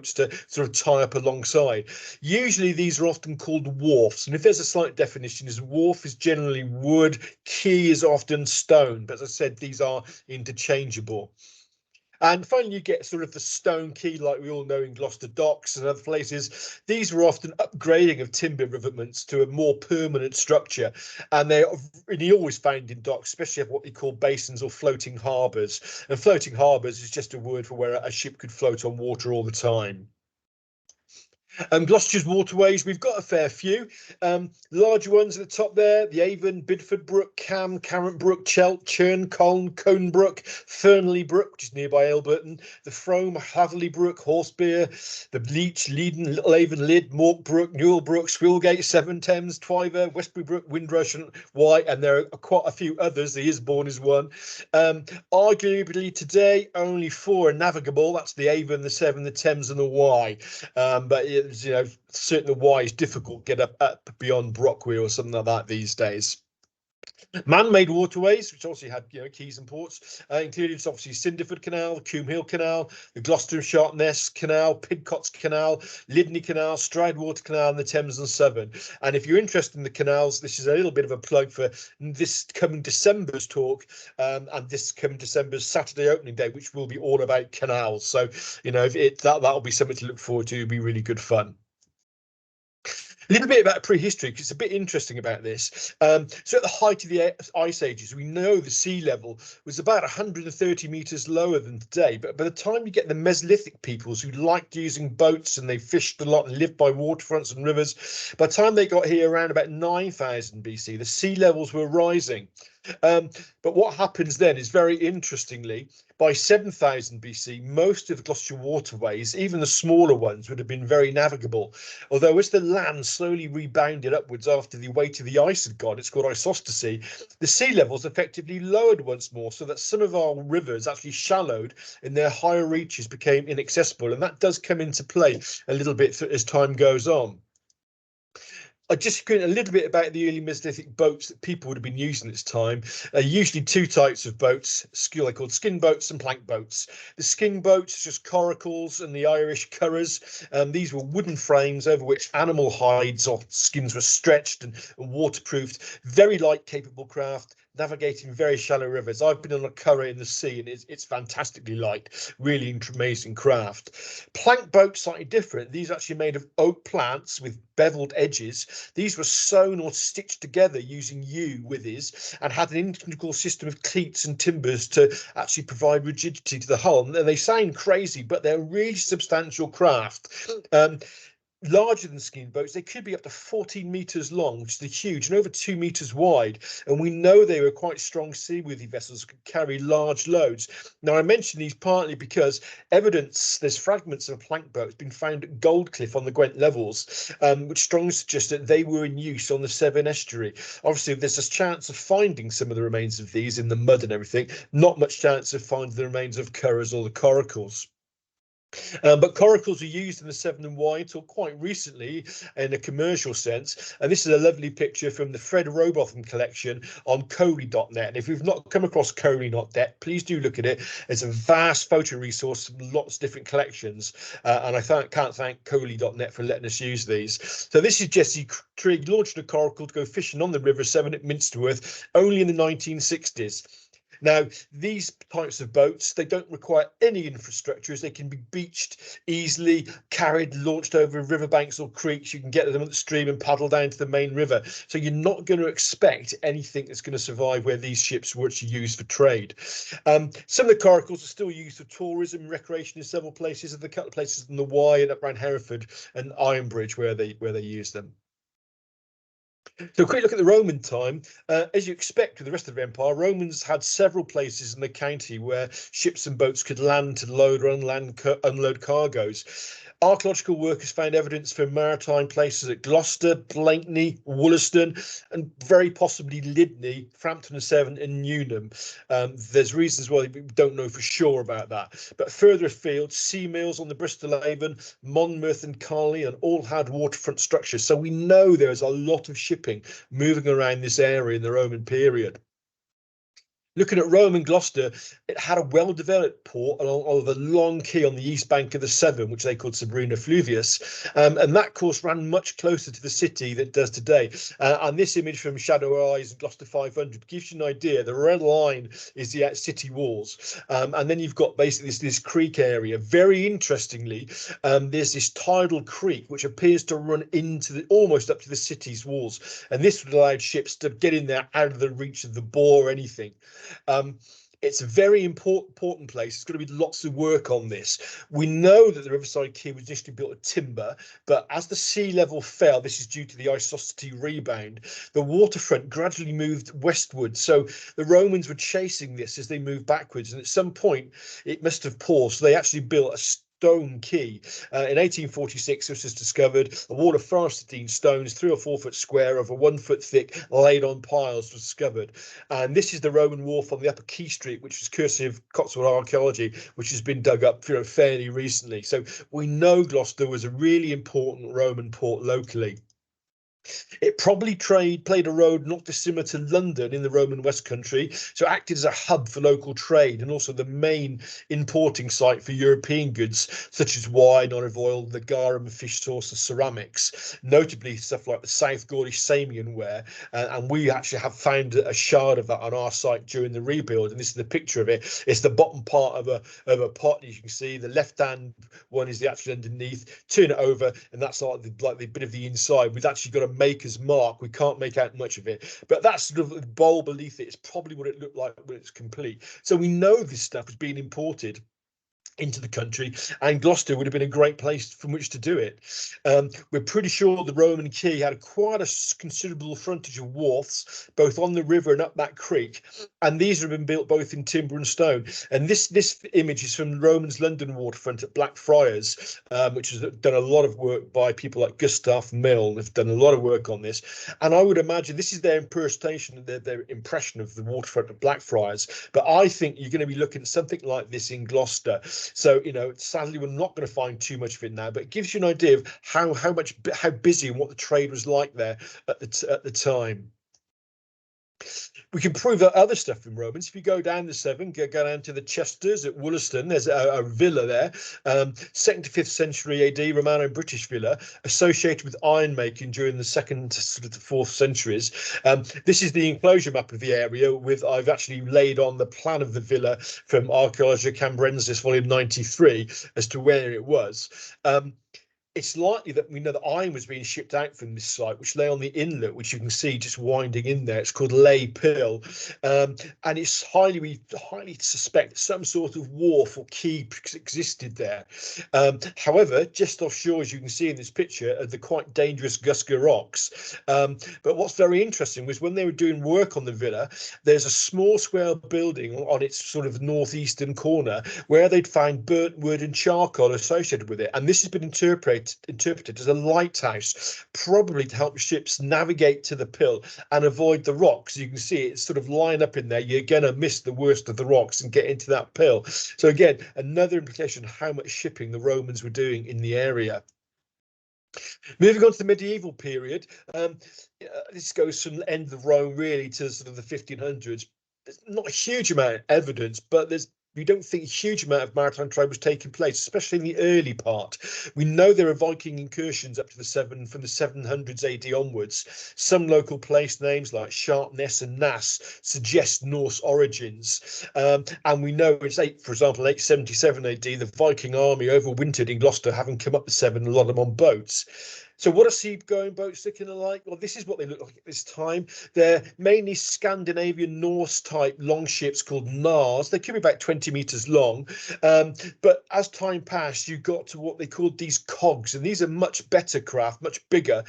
to sort of tie up alongside. Usually these are often called wharfs, and if there's a slight definition, is wharf is generally wood, quay is often stone, but as I said, these are interchangeable. And finally, you get sort of the stone quay, like we all know in Gloucester docks and other places. These were often upgrading of timber rivetments to a more permanent structure. And they're really always found in docks, especially what we call basins or floating harbours. And floating harbours is just a word for where a ship could float on water all the time. Gloucestershire's waterways, we've got a fair few. Larger ones at the top there, the Avon, Bidford Brook, Cam, Carrot Brook, Chelt, Churn, Colne, Colne Brook, Fernley Brook, which is nearby Aylburton, the Frome, Hatherley Brook, Horsebeer, the Leach, Leiden, Little Avon, Lyd, Mork Brook, Newell Brook, Swillgate, Severn Thames, Twyver, Westbury Brook, Windrush and Wye, and there are quite a few others. The Isbourne is one. Arguably today, only 4 are navigable. That's the Avon, the Severn, the Thames and the Wye. But certainly the Wye is difficult to get up beyond Brockway or something like that these days. Man-made waterways, which obviously had quays and ports, included obviously Cinderford Canal, the Coombe Hill Canal, the Gloucestershire Ness Canal, Pidcott's Canal, Lydney Canal, Stridewater Canal, and the Thames and Severn. And if you're interested in the canals, this is a little bit of a plug for this coming December's talk, and this coming December's Saturday opening day, which will be all about canals. So that'll be something to look forward to. It'll be really good fun. A little bit about prehistory, because it's a bit interesting about this. So at the height of the ice ages, we know the sea level was about 130 meters lower than today. But by the time you get the Mesolithic peoples who liked using boats and they fished a lot and lived by waterfronts and rivers, by the time they got here around about 9000 BC, the sea levels were rising. But what happens then is, very interestingly, by 7000 BC, most of the Gloucestershire waterways, even the smaller ones, would have been very navigable. Although as the land slowly rebounded upwards after the weight of the ice had gone, it's called isostasy, the sea levels effectively lowered once more, so that some of our rivers actually shallowed and their higher reaches became inaccessible. And that does come into play a little bit as time goes on. I just going a little bit about the early Mesolithic boats that people would have been using at this time. Usually 2 types of boats, they're called skin boats and plank boats. The skin boats, just coracles and the Irish curras. These were wooden frames over which animal hides or skins were stretched and waterproofed. Very light, capable craft, navigating very shallow rivers. I've been on a curragh in the sea, and it's fantastically light, really amazing craft. Plank boats, slightly different. These are actually made of oak plants with beveled edges. These were sewn or stitched together using yew withes and had an integral system of cleats and timbers to actually provide rigidity to the hull. And they sound crazy, but they're really substantial craft. Larger than skin boats, they could be up to 14 meters long, which is huge, and over 2 meters wide. And we know they were quite strong seaworthy vessels, could carry large loads. Now, I mention these partly because there's fragments of a plank boat has been found at Goldcliff on the Gwent levels, which strongly suggest that they were in use on the Severn estuary. Obviously, there's a chance of finding some of the remains of these in the mud and everything, not much chance of finding the remains of curras or the coracles. But coracles are used in the Severn and Wye until quite recently in a commercial sense. And this is a lovely picture from the Fred Robotham collection on Coley.net. And if you've not come across Coley.net, please do look at it. It's a vast photo resource from lots of different collections. And I can't thank Coley.net for letting us use these. So this is Jesse Trigg launching a coracle to go fishing on the River Severn at Minsterworth only in the 1960s. Now, these types of boats, they don't require any infrastructures. They can be beached easily, carried, launched over riverbanks or creeks. You can get them up the stream and paddle down to the main river. So you're not going to expect anything that's going to survive where these ships were actually used for trade. Some of the coracles are still used for tourism and recreation in several places, and a couple of places in the Wye and up around Hereford and Ironbridge where they use them. So a quick look at the Roman time. As you expect with the rest of the empire, Romans had several places in the county where ships and boats could land to load or unload cargoes. Archaeological work has found evidence for maritime places at Gloucester, Blakeney, Wollaston, and very possibly Lydney, Frampton and Severn, and Newnham. There's reasons why we don't know for sure about that. But further afield, sea mills on the Bristol Avon, Monmouth and Carley, and all had waterfront structures. So we know there's a lot of shipping moving around this area in the Roman period. Looking at Rome and Gloucester, it had a well-developed port along the long quay on the east bank of the Severn, which they called Sabrina Fluvius, and that course ran much closer to the city than it does today. And this image from Shadow Eyes and Gloucester 500 gives you an idea. The red line is the city walls, and then you've got basically this creek area. Very interestingly, there's this tidal creek which appears to run into almost up to the city's walls, and this would allow ships to get in there out of the reach of the bore or anything. Um, it's a very important place. It's going to be lots of work on this. We know that the Riverside Quay was initially built of timber, but as the sea level fell, this is due to the isosity rebound, the waterfront gradually moved westward. So the Romans were chasing this as they moved backwards, and at some point it must have paused. So they actually built a stone quay. In 1846, this was discovered. A wall of 15 stones, 3 or 4 foot square, over 1 foot thick, laid on piles, was discovered. And this is the Roman wharf on the Upper Quay Street, which is courtesy of Cotswold archaeology, which has been dug up, fairly recently. So we know Gloucester was a really important Roman port locally. It probably played a role not dissimilar to London in the Roman West Country, so acted as a hub for local trade and also the main importing site for European goods such as wine, olive oil, the garum, fish sauce, and ceramics, notably stuff like the South Gaulish Samian ware. And we actually have found a shard of that on our site during the rebuild, and this is the picture of it. It's the bottom part of a pot, as you can see. The left hand one is the actual underneath. Turn it over, and that's like the bit of the inside. We've actually got a maker's mark. We can't make out much of it, but that's sort of the bowl beneath it. It's probably what it looked like when it's complete. So we know this stuff has been imported into the country, and Gloucester would have been a great place from which to do it. We're pretty sure the Roman quay had quite a considerable frontage of wharfs, both on the river and up that creek, and these have been built both in timber and stone. And this image is from the Romans' London waterfront at Blackfriars, which has done a lot of work by people like Gustav Mill. They've done a lot of work on this, and I would imagine this is their impersonation, their impression of the waterfront at Blackfriars. But I think you're going to be looking at something like this in Gloucester. So, sadly, we're not going to find too much of it now, but it gives you an idea of how busy and what the trade was like there at the time. We can prove that other stuff in Romans. If you go down the Severn, go down to the Chesters at Wollaston, there's a villa there, 2nd to 5th century AD, Romano-British villa, associated with iron making during the 2nd to 4th centuries. This is the enclosure map of the area. I've actually laid on the plan of the villa from Archaeologia Cambrensis, volume 93, as to where it was. It's likely that we know that iron was being shipped out from this site, which lay on the inlet, which you can see just winding in there. It's called Lay Pill, and it's we highly suspect some sort of wharf or quay existed there. However, just offshore, as you can see in this picture, are the quite dangerous Gusker rocks. But what's very interesting was when they were doing work on the villa, there's a small square building on its sort of northeastern corner where they'd find burnt wood and charcoal associated with it, and this has been interpreted as a lighthouse, probably to help ships navigate to the Pill and avoid the rocks. You can see it's sort of line up in there. You're gonna miss the worst of the rocks and get into that Pill. So again, another implication of how much shipping the Romans were doing in the area. Moving on to the medieval period, this goes from the end of Rome really to sort of the 1500s. There's not a huge amount of evidence, but we don't think a huge amount of maritime trade was taking place, especially in the early part. We know there are Viking incursions up to from the 700s AD onwards. Some local place names like Sharpness and Nass suggest Norse origins. And we know it's for example, 877 AD, the Viking army overwintered in Gloucester, having come up the Severn, a lot of them on boats. So what are seagoing boats looking like? Well, this is what they look like at this time. They're mainly Scandinavian Norse type long ships called Nars. They could be about 20 meters long. But as time passed, you got to what they called these cogs, and these are much better craft, much bigger.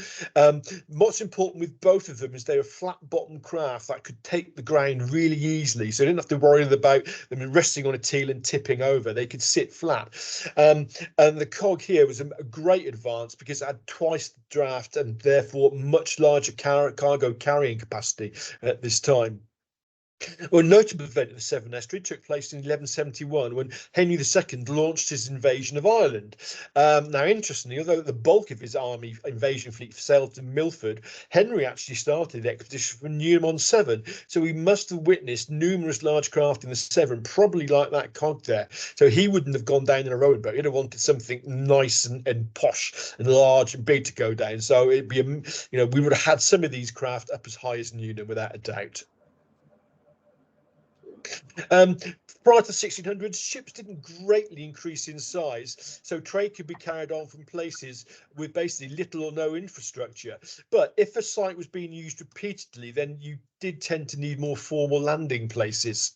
What's important with both of them is they were flat bottom craft that could take the ground really easily. So they didn't have to worry about them resting on a keel and tipping over. They could sit flat. And the cog here was a great advance because it had twice the draft and therefore much larger cargo carrying capacity at this time. Well, a notable event in the Severn Estuary took place in 1171 when Henry II launched his invasion of Ireland. Now, interestingly, although the bulk of his army invasion fleet sailed to Milford, Henry actually started the expedition from Newham-on-Severn. So he must have witnessed numerous large craft in the Severn, probably like that cog there. So he wouldn't have gone down in a rowing boat. He'd have wanted something nice and posh and large and big to go down. So it'd be, we would have had some of these craft up as high as Newham without a doubt. Um, Prior to the 1600s, ships didn't greatly increase in size, so trade could be carried on from places with basically little or no infrastructure. But if a site was being used repeatedly, then you did tend to need more formal landing places.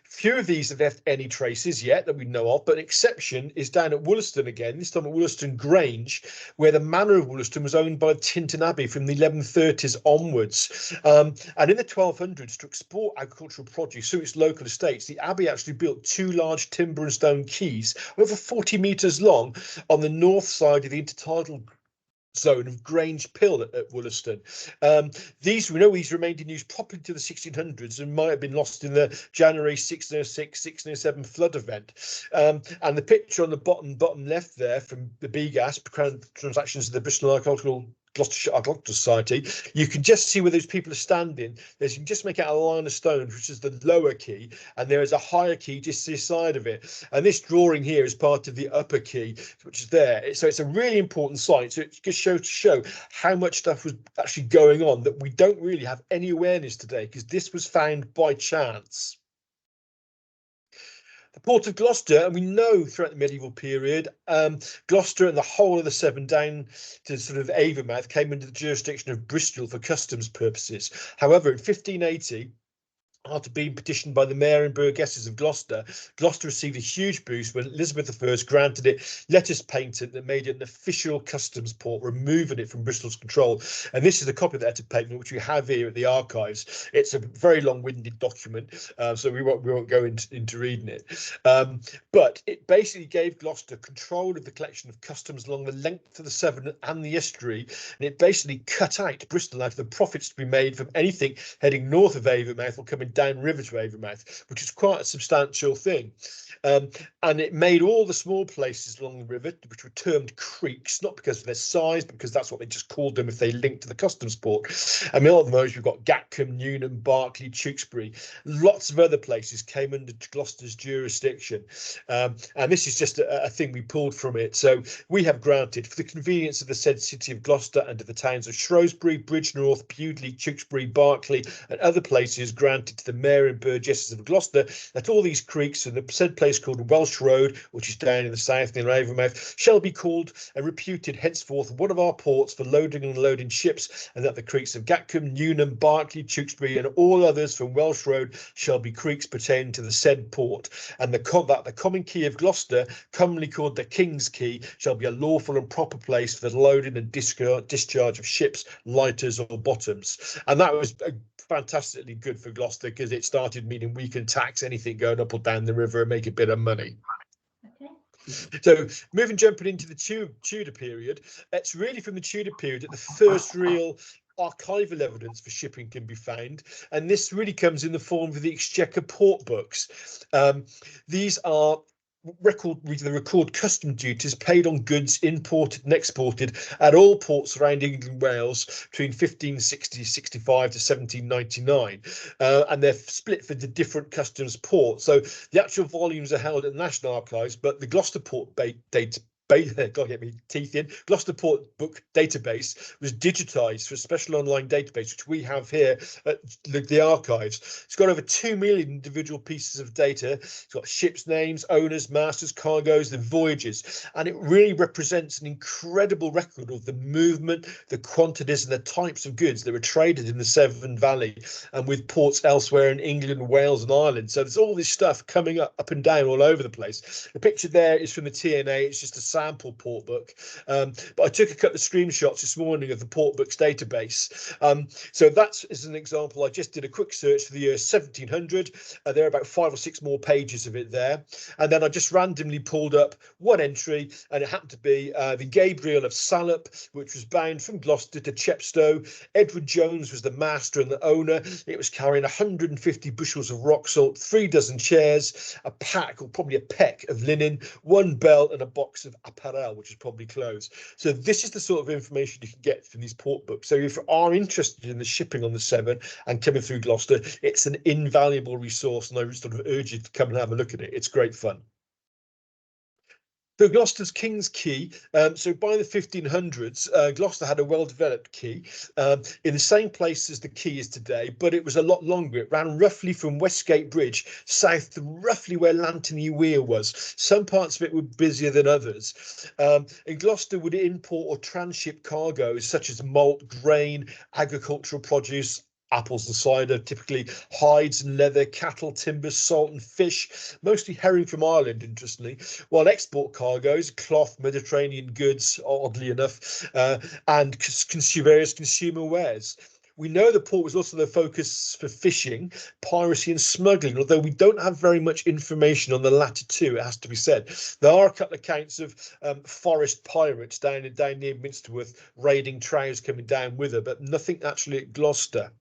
Few of these have left any traces yet that we know of, but an exception is down at Wollaston again, this time at Wollaston Grange, where the manor of Wollaston was owned by Tintern Abbey from the 1130s onwards. And in the 1200s, to export agricultural produce to its local estates, the Abbey actually built two large timber and stone quays, over 40 metres long, on the north side of the intertidal zone of Grange Pill at Wollaston. These remained in use properly to the 1600s and might have been lost in the January 1606 1607 flood event. And the picture on the bottom left there from the BGAS transactions of the Bristol Agricultural Gloucestershire Society, you can just see where those people are standing. You can just make out a line of stones, which is the lower quay, and there is a higher quay just this side of it. And this drawing here is part of the upper quay, which is there. So it's a really important site. So it just shows to show how much stuff was actually going on that we don't really have any awareness today, because this was found by chance. The port of Gloucester, and we know throughout the medieval period, Gloucester and the whole of the Severn down to sort of Avonmouth came under the jurisdiction of Bristol for customs purposes. However, in 1580, after being petitioned by the mayor and burgesses of Gloucester, Gloucester received a huge boost when Elizabeth I granted it letters patent that made it an official customs port, removing it from Bristol's control. And this is a copy of the letter patent, which we have here at the archives. It's a very long-winded document, so we won't go into reading it. But it basically gave Gloucester control of the collection of customs along the length of the Severn and the estuary, and it basically cut out Bristol out of the profits to be made from anything heading north of Avonmouth or coming down river to Avonmouth, which is quite a substantial thing. And it made all the small places along the river, which were termed creeks, not because of their size, but because that's what they just called them if they linked to the customs port. I mean, at the moment, we've got Gatcombe, Newham, Berkeley, Tewkesbury. Lots of other places came under Gloucester's jurisdiction. And this is just a thing we pulled from it. So we have granted, for the convenience of the said city of Gloucester and of the towns of Shrewsbury, Bridgnorth, Bewdley, Tewkesbury, Berkeley, and other places, granted to the mayor and burgesses of Gloucester that all these creeks and the said place called Welsh Road, which is down in the south near Avonmouth, shall be called and reputed henceforth one of our ports for loading and unloading ships, and that the creeks of Gatcombe, Newham, Berkeley, Tewkesbury, and all others from Welsh Road shall be creeks pertaining to the said port, and that the common quay of Gloucester, commonly called the King's Quay, shall be a lawful and proper place for the loading and discharge of ships, lighters, or bottoms. And that was fantastically good for Gloucester, because it started meaning we can tax anything going up or down the river and make a bit of money. Okay. So jumping into the Tudor period, it's really from the Tudor period that the first real archival evidence for shipping can be found, and this really comes in the form of the Exchequer port books. These are the record custom duties paid on goods imported and exported at all ports around England and Wales between 1565 to 1799, and they're split for the different customs ports. So the actual volumes are held at the National Archives, but the Gloucester port Gloucester Port Book database was digitized for a special online database, which we have here at the archives. It's got over 2 million individual pieces of data. It's got ships' names, owners, masters, cargoes, the voyages, and it really represents an incredible record of the movement, the quantities, and the types of goods that were traded in the Severn Valley and with ports elsewhere in England, Wales, and Ireland. So there's all this stuff coming up and down all over the place. The picture there is from the TNA. It's just a sample port book, but I took a couple of screenshots this morning of the port books database. So that is an example. I just did a quick search for the year 1700. There are about 5 or 6 more pages of it there, and then I just randomly pulled up one entry, and it happened to be the Gabriel of Salop, which was bound from Gloucester to Chepstow. Edward Jones was the master and the owner. It was carrying 150 bushels of rock salt, 3 dozen chairs, a pack, or probably a peck of linen, 1 belt, and a box of apparel, which is probably clothes. So this is the sort of information you can get from these port books. So if you are interested in the shipping on the Severn and coming through Gloucester, it's an invaluable resource, and I sort of urge you to come and have a look at it. It's great fun. So Gloucester's King's Quay. So by the 1500s, Gloucester had a well-developed quay in the same place as the quay is today, but it was a lot longer. It ran roughly from Westgate Bridge south to roughly where Lantony Weir was. Some parts of it were busier than others. And Gloucester would import or transship cargoes such as malt, grain, agricultural produce, apples and cider, typically hides and leather, cattle, timber, salt and fish, mostly herring from Ireland, interestingly, while export cargoes, cloth, Mediterranean goods, oddly enough, and various consumer wares. We know the port was also the focus for fishing, piracy and smuggling, although we don't have very much information on the latter two, it has to be said. There are a couple of accounts of forest pirates down near Minsterworth raiding trows coming down with her, but nothing actually at Gloucester.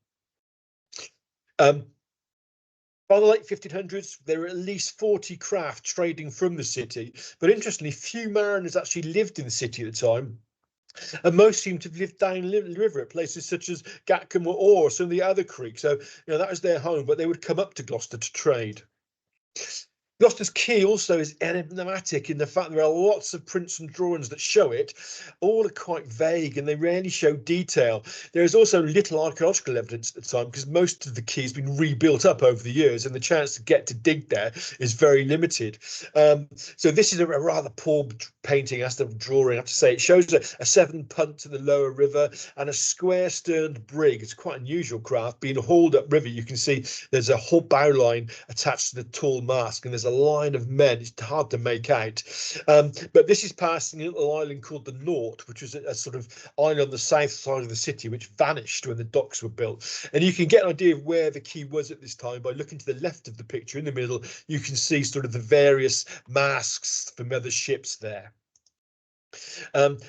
By the late 1500s, there were at least 40 craft trading from the city, but interestingly, few mariners actually lived in the city at the time, and most seem to have lived down the river at places such as Gatcombe or some of the other creeks. So, that was their home, but they would come up to Gloucester to trade. Gloucester's quay also is enigmatic in the fact there are lots of prints and drawings that show it. All are quite vague and they rarely show detail. There is also little archaeological evidence at the time because most of the quay has been rebuilt up over the years and the chance to get to dig there is very limited. So this is a rather poor painting, as the drawing, I have to say. It shows a 7 punt to the lower river and a square-sterned brig. It's quite an unusual craft being hauled up river. You can see there's a whole bow line attached to the tall mast and there's a line of men. It's hard to make out, but this is passing a little island called the Nort, which was a sort of island on the south side of the city which vanished when the docks were built. And you can get an idea of where the quay was at this time by looking to the left of the picture. In the middle you can see sort of the various masts from other ships there.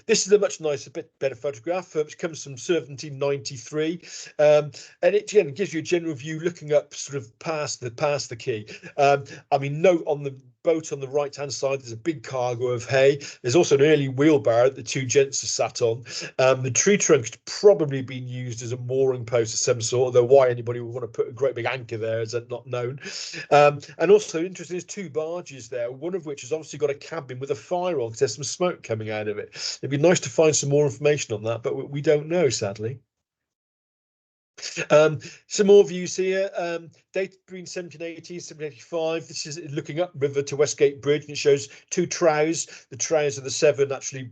This is a much nicer, bit better photograph, which comes from 1793, and it again gives you a general view looking up sort of past the quay. I mean, note on the boat on the right hand side there's a big cargo of hay. There's also an early wheelbarrow that the 2 gents are sat on. The tree trunk has probably been used as a mooring post of some sort, although why anybody would want to put a great big anchor there is not known. And also interesting, there's 2 barges there, one of which has obviously got a cabin with a fire on because there's some smoke coming out of it. It'd be nice to find some more information on that, but we don't know, sadly. Some more views here, dated between 1780 and 1785. This is looking up river to Westgate Bridge, and it shows 2 trows. The trows of the Severn actually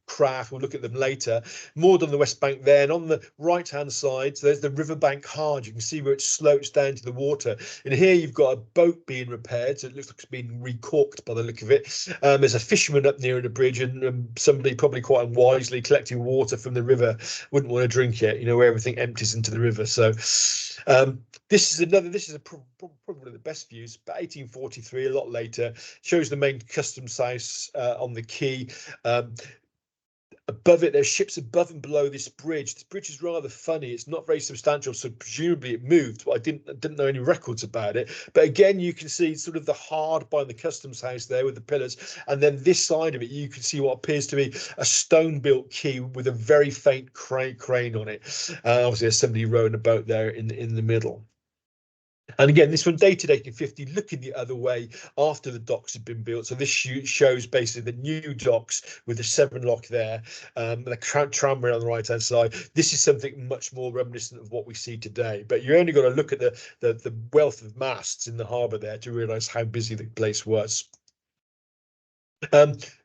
craft, we'll look at them later, moored on the west bank there, and on the right hand side so there's the riverbank hard. You can see where it slopes down to the water, and here you've got a boat being repaired, so it looks like it's been recorked by the look of it. There's a fisherman up near the bridge, and somebody probably quite unwisely collecting water from the river, wouldn't want to drink it, where everything empties into the river. So this is probably one of the best views, but 1843, a lot later, shows the main customs house on the quay. Above it, there's ships above and below this bridge. This bridge is rather funny. It's not very substantial, so presumably it moved, but I didn't know any records about it. But again, you can see sort of the hard by the customs house there with the pillars, and then this side of it, you can see what appears to be a stone-built quay with a very faint crane on it. Obviously, there's somebody rowing a boat there in the middle. And again, this one dated 1850, looking the other way after the docks had been built. So this shows basically the new docks with the Severn lock there, the tramway on the right hand side. This is something much more reminiscent of what we see today. But you only got to look at the wealth of masts in the harbour there to realise how busy the place was.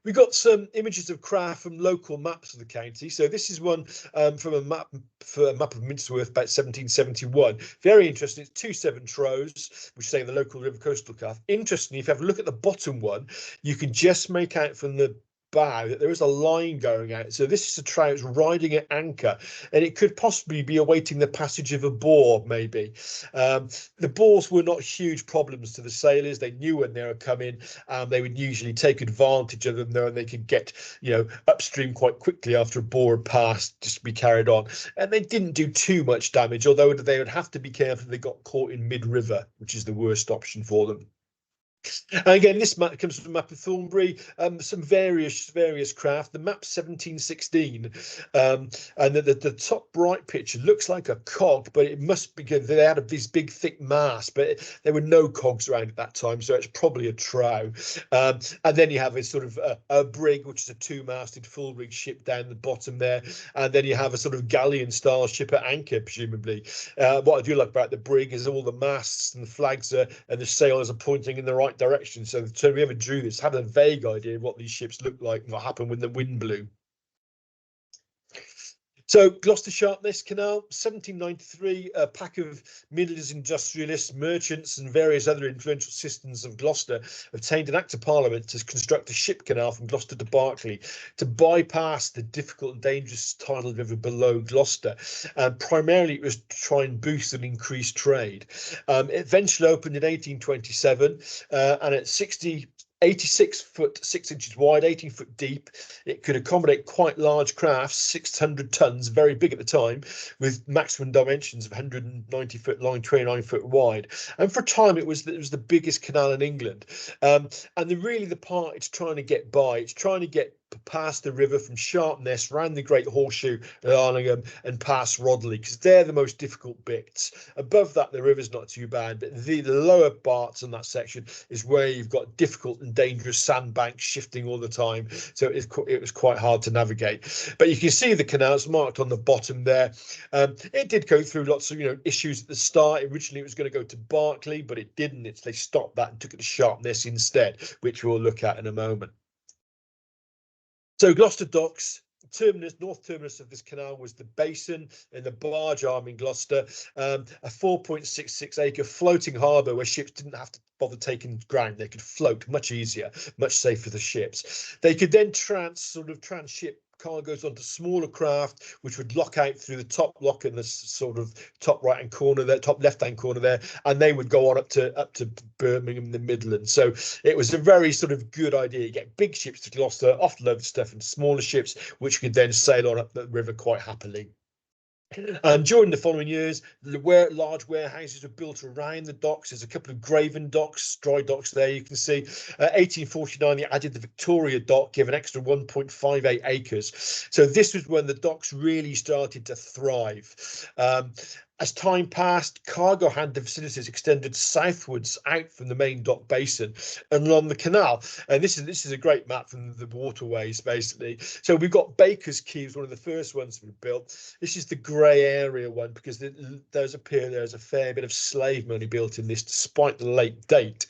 We got some images of craft from local maps of the county. So this is one from a map of Minsterworth about 1771. Very interesting. It's 2 Severn Trows, which say the local river coastal craft. Interestingly, if you have a look at the bottom one, you can just make out from the bow that there is a line going out. So this is a trout riding at anchor, and it could possibly be awaiting the passage of a boar, maybe. The boars were not huge problems to the sailors. They knew when they were coming. They would usually take advantage of them there, and they could get, upstream quite quickly after a boar had passed, just to be carried on. And they didn't do too much damage, although they would have to be careful if they got caught in mid-river, which is the worst option for them. And again, this map comes from the map of Thornbury. Some various craft. The map's 1716, and the top right picture looks like a cog, but it must be because they had this big thick mast, but there were no cogs around at that time, so it's probably a trow. And then you have a sort of a brig, which is a two-masted full-rig ship down the bottom there, and then you have a sort of galleon-style ship at anchor, presumably. What I do like about the brig is all the masts and the flags and the sailors are pointing in the right direction. So whoever drew this had a vague idea of what these ships looked like and what happened when the wind blew. So Gloucestershire Canal, 1793, a pack of millers, industrialists, merchants and various other influential citizens of Gloucester obtained an act of parliament to construct a ship canal from Gloucester to Berkeley to bypass the difficult and dangerous tidal river below Gloucester. Primarily it was to try and boost and increase trade. It eventually opened in 1827 and at 86 foot 6 inches wide, 18 foot deep. It could accommodate quite large crafts, 600 tons, very big at the time, with maximum dimensions of 190 foot long, 29 foot wide. And for a time, it was the biggest canal in England. And the part it's trying to get by, it's trying to get past the river from Sharpness, round the Great Horseshoe at Arningham and past Rodley, because they're the most difficult bits. Above that, the river's not too bad, but the lower parts in that section is where you've got difficult and dangerous sandbanks shifting all the time. So it was quite hard to navigate. But you can see the canals marked on the bottom there. It did go through lots of issues at the start. Originally, it was going to go to Berkeley, but it didn't. They stopped that and took it to Sharpness instead, which we'll look at in a moment. So Gloucester Docks, north terminus of this canal was the basin and the barge arm in Gloucester, a 4.66 acre floating harbour where ships didn't have to bother taking ground. They could float much easier, much safer for the ships. They could then transship cargoes onto smaller craft, which would lock out through the top lock in the sort of top right hand corner there, top left hand corner there, and they would go on up to Birmingham, the Midlands. So it was a very sort of good idea. You get big ships to Gloucester, offload stuff, and smaller ships, which could then sail on up the river quite happily. And during the following years, large warehouses were built around the docks. There's a couple of graven docks, dry docks there you can see. 1849, they added the Victoria dock, gave an extra 1.58 acres. So this was when the docks really started to thrive. As time passed, cargo handling facilities extended southwards out from the main dock basin and along the canal. And this is a great map from the waterways, basically. So we've got Baker's Quay, one of the first ones we built. This is the grey area one because there's a fair bit of slave money built in this, despite the late date.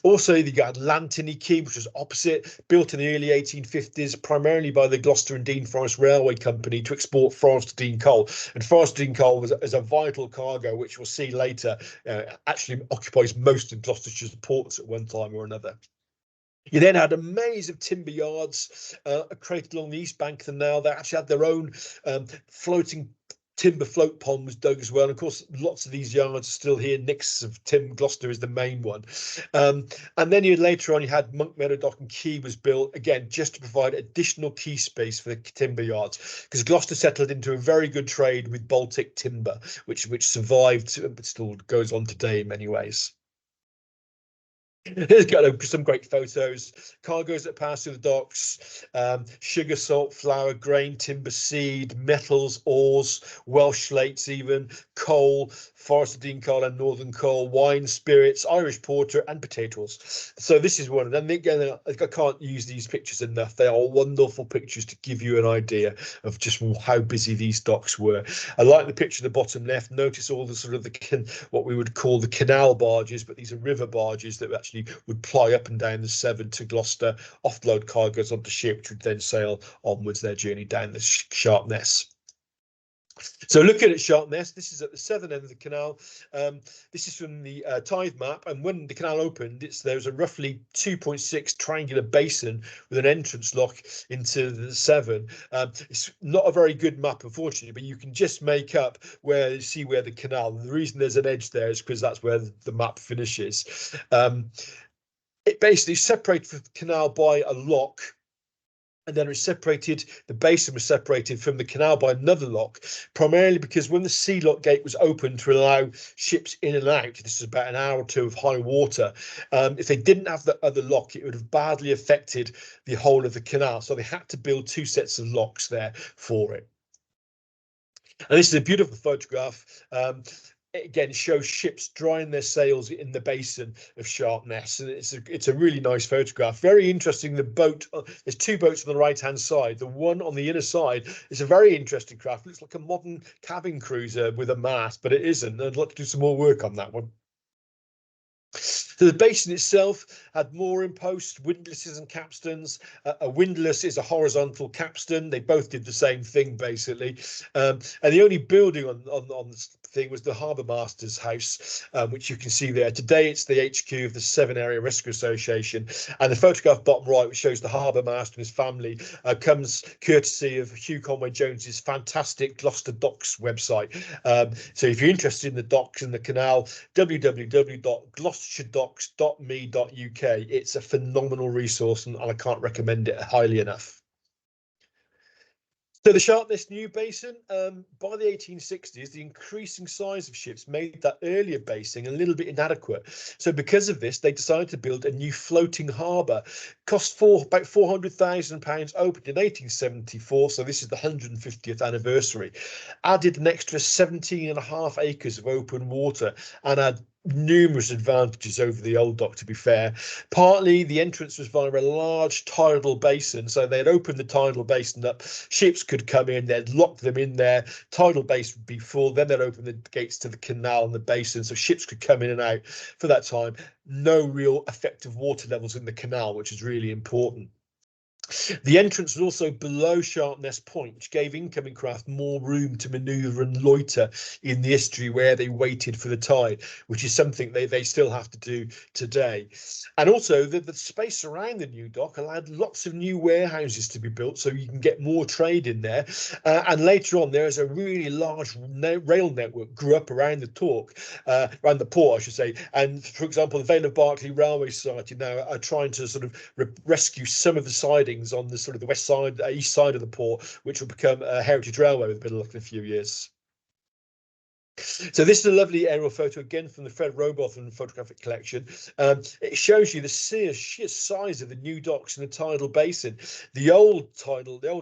Also, you got Lantiny Quay, which was opposite, built in the early 1850s, primarily by the Gloucester and Dean Forest Railway Company to export Forest to Dean coal. And Forest to Dean coal was as a vital cargo, which we'll see later, actually occupies most of Gloucestershire's ports at one time or another. You then had a maze of timber yards created along the east bank of the Nile. They actually had their own floating timber float pond was dug as well. And of course, lots of these yards are still here. Nix of Gloucester is the main one. And then later on, you had Monk Meadow Dock and Quay was built, again, just to provide additional quay space for the timber yards, because Gloucester settled into a very good trade with Baltic timber, which survived, but still goes on today in many ways. Here's got some great photos. Cargoes that pass through the docks, sugar, salt, flour, grain, timber, seed, metals, ores, Welsh slates even, coal, Forest of Dean coal and northern coal, wine, spirits, Irish porter and potatoes. So this is one of them. Again, I can't use these pictures enough. They are wonderful pictures to give you an idea of just how busy these docks were. I like the picture at the bottom left. Notice all the sort of what we would call the canal barges, but these are river barges that actually would ply up and down the Severn to Gloucester, offload cargoes onto ships, which would then sail onwards their journey down the Sharpness. So looking at Sharpness, this is at the southern end of the canal. This is from the tide map, and when the canal opened, there's a roughly 2.6 triangular basin with an entrance lock into the Severn. It's not a very good map, unfortunately, but you can just make up where you see where the canal. The reason there's an edge there is because that's where the map finishes. It basically separated the canal by a lock, and then the basin was separated from the canal by another lock, primarily because when the sea lock gate was open to allow ships in and out, this is about an hour or two of high water, if they didn't have the other lock, it would have badly affected the whole of the canal. So they had to build two sets of locks there for it. And this is a beautiful photograph. Again, shows ships drying their sails in the basin of Sharpness, and it's a really nice photograph. Very interesting. The boat, there's two boats on the right hand side. The one on the inner side is a very interesting craft. It looks like a modern cabin cruiser with a mast, but it isn't. I'd like to do some more work on that one. So the basin itself had mooring posts, windlasses and capstans. A windlass is a horizontal capstan. They both did the same thing, basically. And the only building on this thing was the harbour master's house, which you can see there. Today it's the HQ of the Severn Area Rescue Association, and the photograph bottom right, which shows the harbour master and his family, comes courtesy of Hugh Conway Jones's fantastic Gloucester Docks website. So if you're interested in the docks and the canal, www.gloucestershiredocks.me.uk. It's a phenomenal resource, and I can't recommend it highly enough. So the Sharpness New Basin, by the 1860s, the increasing size of ships made that earlier basin a little bit inadequate. So because of this, they decided to build a new floating harbour. Cost about £400,000, opened in 1874, so this is the 150th anniversary. Added an extra 17.5 acres of open water and had numerous advantages over the old dock, to be fair. Partly the entrance was via a large tidal basin, so they'd open the tidal basin up, ships could come in, they'd lock them in there, tidal basin would be full, then they'd open the gates to the canal and the basin so ships could come in and out. For that time, no real effective water levels in the canal, which is really important. The entrance was also below Sharpness Point, which gave incoming craft more room to manoeuvre and loiter in the estuary where they waited for the tide, which is something they still have to do today. And also the space around the new dock allowed lots of new warehouses to be built, so you can get more trade in there. And later on, there is a really large rail network grew up around the port, I should say. And for example, the Vale of Berkeley Railway Society now are trying to sort of rescue some of the sidings on the sort of the west side, east side of the port, which will become a heritage railway with a bit of luck in a few years. So this is a lovely aerial photo again from the Fred Robotham photographic collection. It shows you the sheer size of the new docks in the tidal basin. The old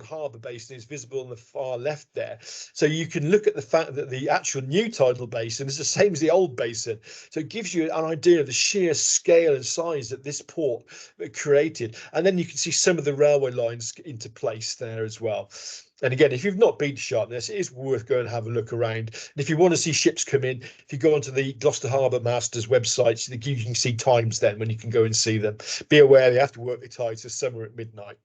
harbour basin is visible on the far left there. So you can look at the fact that the actual new tidal basin is the same as the old basin. So it gives you an idea of the sheer scale and size that this port created. And then you can see some of the railway lines into place there as well. And again, if you've not been to Sharpness, it is worth going and have a look around. And if you want to see ships come in, if you go onto the Gloucester Harbour Masters website, you can see times then when you can go and see them. Be aware they have to work the tides this summer at midnight.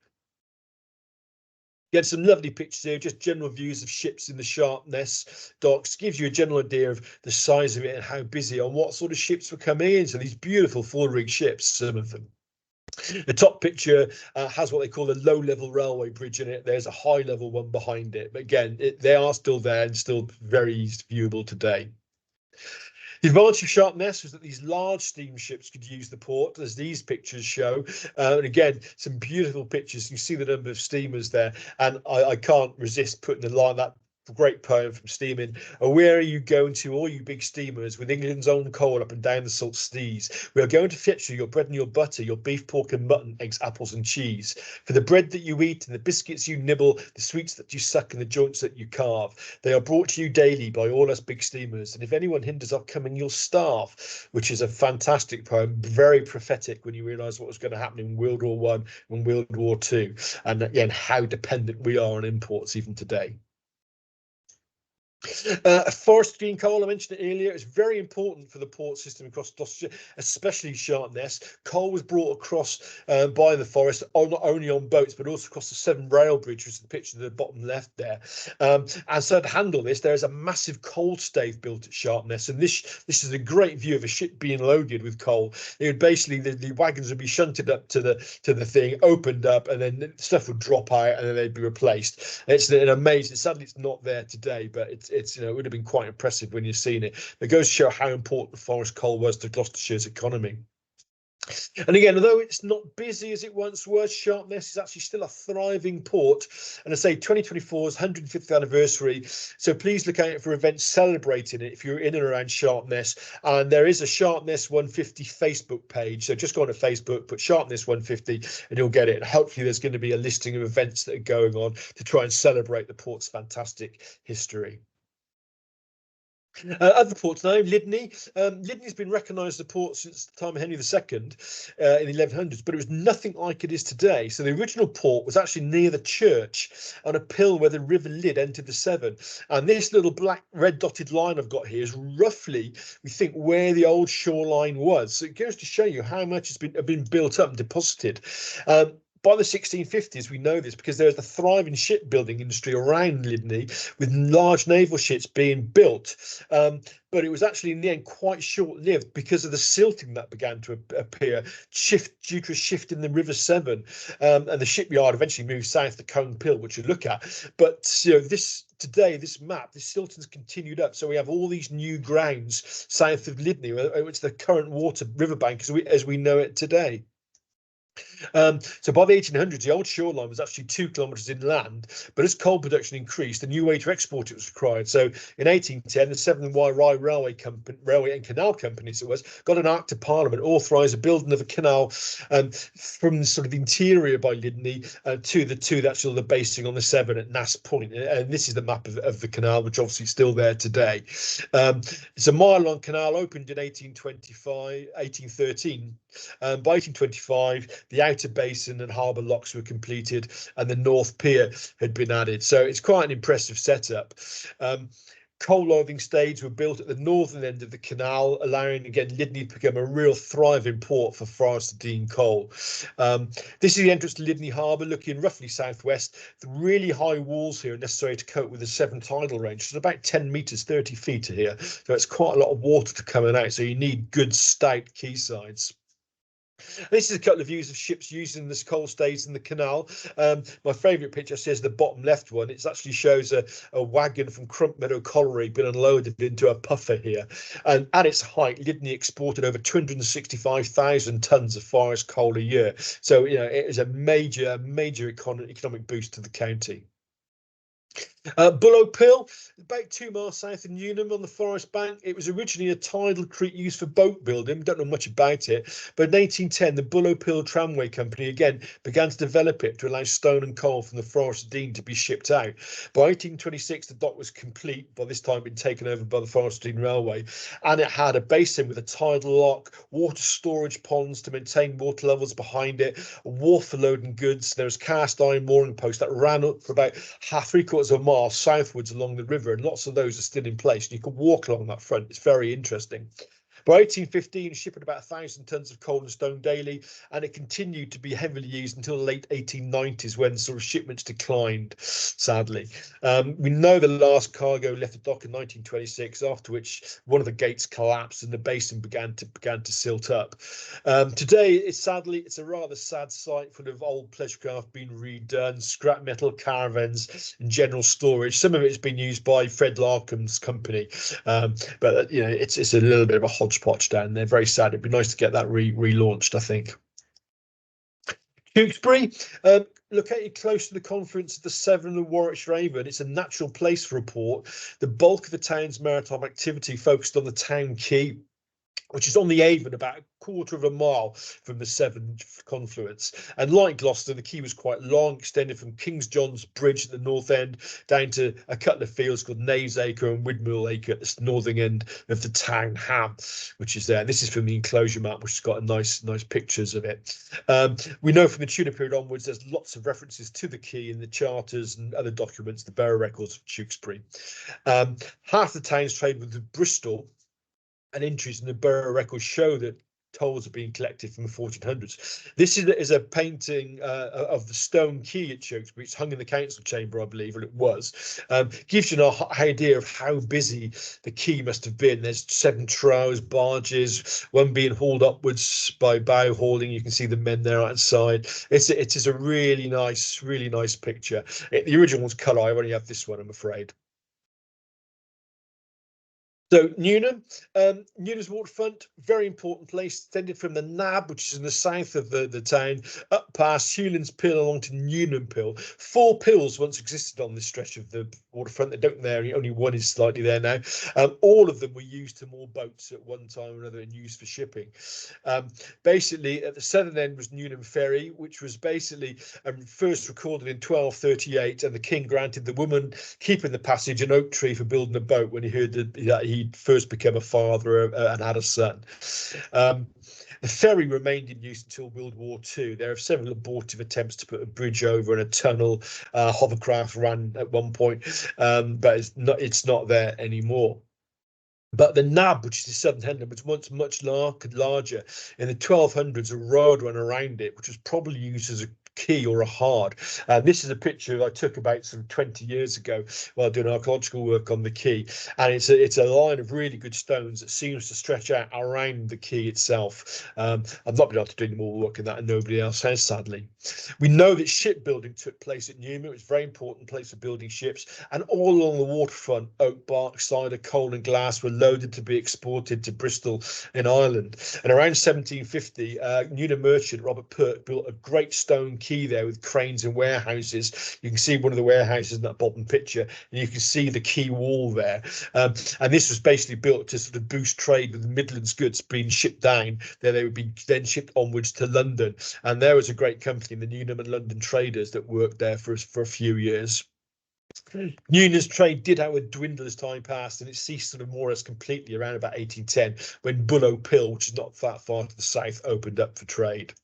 You had some lovely pictures here, just general views of ships in the Sharpness docks. Gives you a general idea of the size of it and how busy and what sort of ships were coming in. So these beautiful full-rig ships, some of them. The top picture has what they call a low-level railway bridge in it. There's a high-level one behind it. But again, they are still there and still very viewable today. The advantage of Sharpness was that these large steamships could use the port, as these pictures show. And again, some beautiful pictures. You see the number of steamers there. And I can't resist putting a line, that great poem from Steeman. Where are you going to, all you big steamers, with England's own coal up and down the salt seas? We are going to fetch you your bread and your butter, your beef, pork and mutton, eggs, apples and cheese. For the bread that you eat and the biscuits you nibble, the sweets that you suck and the joints that you carve, they are brought to you daily by all us big steamers. And if anyone hinders our coming, you'll starve, which is a fantastic poem, very prophetic when you realise what was going to happen in World War One and World War Two, and again, how dependent we are on imports even today. Forest green coal, I mentioned it earlier, it's very important for the port system across Gloucestershire, especially Sharpness. Coal was brought across by the forest, not only on boats, but also across the Severn Rail Bridge, which is the picture at the bottom left there. And so to handle this, there is a massive coal stave built at Sharpness. And this is a great view of a ship being loaded with coal. It would basically, the wagons would be shunted up to the thing, opened up, and then stuff would drop out and then they'd be replaced. It's an amazing, sadly it's not there today, but it's it would have been quite impressive when you've seen it. It goes to show how important forest coal was to Gloucestershire's economy. And again, although it's not busy as it once was, Sharpness is actually still a thriving port. And I say 2024's 150th anniversary. So please look out for events celebrating it if you're in and around Sharpness. And there is a Sharpness 150 Facebook page. So just go on to Facebook, put Sharpness 150 and you'll get it. And hopefully there's going to be a listing of events that are going on to try and celebrate the port's fantastic history. Other ports now, Lydney. Lydney's been recognised as a port since the time of Henry II in the 1100s, but it was nothing like it is today. So the original port was actually near the church on a pill where the River Lyd entered the Severn. And this little black red dotted line I've got here is roughly, we think, where the old shoreline was. So it goes to show you how much has been built up and deposited. By the 1650s, we know this because there's a thriving shipbuilding industry around Lydney with large naval ships being built. But it was actually in the end quite short-lived because of the silting that began to appear, due to a shift in the River Severn, and the shipyard eventually moved south to Cone Pill, which you look at. But this map, this silting's continued up, so we have all these new grounds south of Lydney, which the current water riverbank as we know it today. So by the 1800s, the old shoreline was actually 2 kilometres inland, but as coal production increased, a new way to export it was required. So in 1810, the Severn Wye Railway and Canal Company, so it was, got an Act of Parliament authorised the building of a canal from sort of the interior by Lydney to the basing on the Severn at Nass Point. And this is the map of the canal, which obviously is still there today. It's a mile-long canal, opened in 1813. By 1825, the outer basin and harbour locks were completed and the North Pier had been added. So it's quite an impressive setup. Coal loading stays were built at the northern end of the canal, allowing again Lydney to become a real thriving port for Forest Dean coal. This is the entrance to Lydney Harbour, looking roughly southwest. The really high walls here are necessary to cope with the Severn tidal range. It's about 10 metres, 30 feet here. So it's quite a lot of water to come out. So you need good stout quaysides. This is a couple of views of ships using this coal stays in the canal. My favourite picture says the bottom left one. It actually shows a wagon from Crump Meadow Colliery being unloaded into a puffer here. And at its height, Lydney exported over 265,000 tonnes of forest coal a year. So, it is a major economic boost to the county. Bullow Pill, about 2 miles south of Newnham on the forest bank. It was originally a tidal creek used for boat building. Don't know much about it, but in 1810 the Bullow Pill Tramway Company again began to develop it to allow stone and coal from the Forest of Dean to be shipped out. By 1826 the dock was complete, by this time been taken over by the Forest of Dean Railway, and it had a basin with a tidal lock, water storage ponds to maintain water levels behind it, a wharf for loading goods. There was cast iron mooring posts that ran up for about 3/4 of a mile southwards along the river, and lots of those are still in place. You can walk along that front. It's very interesting. By 1815, shipping about 1,000 tonnes of coal and stone daily, and it continued to be heavily used until the late 1890s when sort of shipments declined, sadly. We know the last cargo left the dock in 1926, after which one of the gates collapsed and the basin began to silt up. Today, it's a rather sad sight, full of old pleasure craft being redone, scrap metal caravans and general storage. Some of it has been used by Fred Larkham's company, but it's a little bit of a hodgepodge down there. Very sad. It'd be nice to get that relaunched, I think. Tewkesbury, located close to the confluence of the Severn and Warwickshire Avon, it's a natural place for a port. The bulk of the town's maritime activity focused on the town quay which is on the Avon, about a quarter of a mile from the Severn confluence. And like Gloucester, the quay was quite long, extended from King's John's Bridge at the north end down to a couple of fields called Knaves Acre and Windmill Acre at the northern end of the town ham, which is there. And this is from the enclosure map, which has got a nice pictures of it. We know from the Tudor period onwards, there's lots of references to the quay in the charters and other documents, the borough records of Tewkesbury. Half the town's trade with Bristol, and entries in the borough records show that tolls are being collected from the 1400s. This is a painting of the stone quay at Tewkesbury. It's hung in the council chamber, I believe, or it was. Gives you an idea of how busy the quay must have been. There's 7 trows, barges, one being hauled upwards by bow hauling. You can see the men there outside. It is a really nice picture. The original one's colour. I only have this one, I'm afraid. So Newnham, Newnham's waterfront, very important place, extended from the Nab, which is in the south of the town, up past Hewlands Pill along to Newnham Pill. 4 pills once existed on this stretch of the waterfront. They don't there, only one is slightly there now. All of them were used to moor boats at one time or another and used for shipping. Basically, at the southern end was Newnham Ferry, which was basically first recorded in 1238, and the king granted the woman keeping the passage an oak tree for building a boat when he heard that he'd first become a father and had a son. The ferry remained in use until World War II. There are several abortive attempts to put a bridge over and a tunnel. Hovercraft ran at one point, but it's not there anymore. But the Nab, which is the southern headland, was once much larger. In the 1200s, a road ran around it, which was probably used as a quay or a hard. This is a picture I took about some 20 years ago while doing archaeological work on the quay, and it's a line of really good stones that seems to stretch out around the quay itself. I've not been able to do any more work in that, and nobody else has, sadly. We know that shipbuilding took place at Newnham. It was a very important place for building ships, and all along the waterfront, oak, bark, cider, coal and glass were loaded to be exported to Bristol in Ireland. And around 1750, Newnham merchant Robert Perk built a great stone quay there with cranes and warehouses. You can see one of the warehouses in that bottom picture, and you can see the quay wall there. And this was basically built to sort of boost trade with the Midlands goods being shipped down. There they would be then shipped onwards to London. And there was a great company, the Newnham and London Traders, that worked there for a few years. Newnham's trade did, however, dwindle as time passed, and it ceased sort of more or less completely around about 1810 when Bullow Pill, which is not that far to the south, opened up for trade.